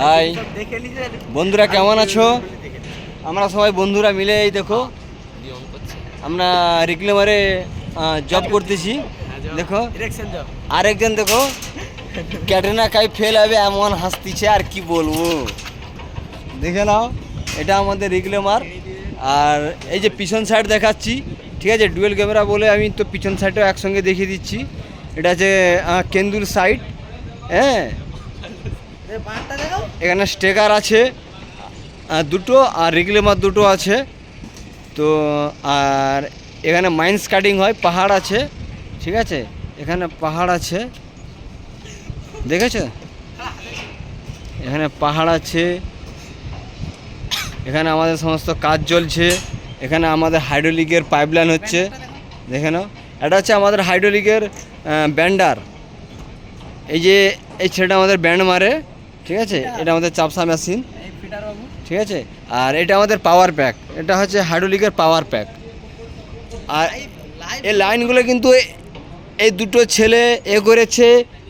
High বন্ধুরা, কেমন আছো? আমরা সবাই বন্ধুরা মিলে এই দেখো আমরা রিক্লেমারে জব করতেছি। দেখো আরেকজন দেখো ক্যাটরিনা কাইফ ফেল হবে এমন হাসতিছে, আর কি বলবো। দেখে নাও, এটা আমাদের রিক্লেমার। আর এই যে পিছন সাইড দেখাচ্ছি, ঠিক আছে, ডুয়েল ক্যামেরা বলে আমি তো পিছন সাইডটাও একসঙ্গে দেখিয়ে দিচ্ছি। এটা আছে কেন্দুর সাইড। হ্যাঁ, এখানে স্টেকার আছে দুটো, আর রিক্লেমার দুটো আছে। তো আর এখানে মাইন্স কাটিং হয়, পাহাড় আছে, ঠিক আছে, এখানে পাহাড় আছে, দেখেছো, এখানে পাহাড় আছে। এখানে আমাদের সমস্ত কাজ চলছে। এখানে আমাদের হাইড্রোলিকের পাইপলাইন হচ্ছে, দেখে নাও। এটা হচ্ছে আমাদের হাইড্রোলিকের ব্যান্ডার। এই যে এই ছেলেটা আমাদের ব্যান্ড মারে, ঠিক আছে, এটা আমাদের চাপসা মেশিন, ঠিক আছে। আর এটা আমাদের পাওয়ার প্যাক, এটা হচ্ছে হাইড্রোলিকের পাওয়ার প্যাক। আর এই লাইনগুলো কিন্তু এই দুটো ছেলে এ করেছে,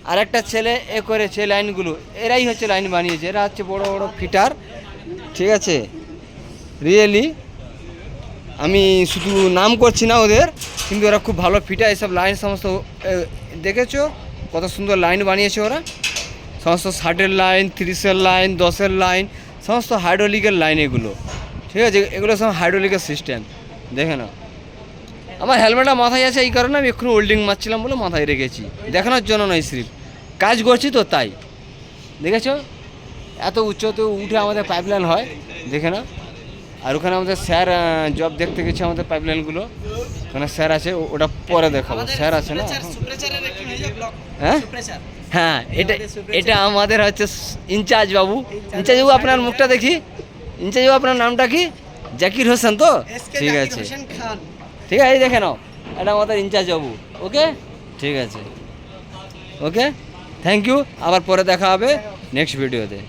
আর একটা ছেলে এ করেছে লাইনগুলো। এরাই হচ্ছে লাইন বানিয়েছে, এরা হচ্ছে বড় বড় ফিটার, ঠিক আছে। রিয়েলি আমি শুধু নাম করছি না ওদের, কিন্তু ওরা খুব ভালো ফিটার। এইসব লাইন সমস্ত দেখেছো কত সুন্দর লাইন বানিয়েছে ওরা, সমস্ত 60-এর লাইন, 30-এর লাইন, 10-এর লাইন, সমস্ত হাইড্রোলিকের লাইন এগুলো, ঠিক আছে। এগুলো সব হাইড্রোলিকের সিস্টেম, দেখে নাও। আমার হেলমেটটা মাথায় আছে, এই কারণে আমি এক্ষুনি ওল্ডিং মারছিলাম বলে মাথায় রেখেছি, দেখানোর জন্য নয়, স্লিপ কাজ করছি তো তাই। দেখেছো এত উচ্চতে উঠে আমাদের পাইপলাইন হয়, দেখে না। আর ওখানে আমাদের স্যার জব দেখতে গেছে আমাদের পাইপলাইনগুলো, ওখানে স্যার আছে, ওটা পরে দেখাবো। স্যার আছে না? হ্যাঁ হ্যাঁ, এটা এটা আমাদের হচ্ছে ইনচার্জ বাবু। ইনচার্জ বাবু আপনার মুখটা দেখি। ইনচার্জ বাবু আপনার নামটা কি? জাকির হোসেন তো? ঠিক আছে, ঠিক আছে, এই দেখে নাও, এটা আমাদের ইনচার্জ বাবু। ওকে, ঠিক আছে, ওকে, থ্যাংক ইউ। আবার পরে দেখা হবে নেক্সট ভিডিওতে।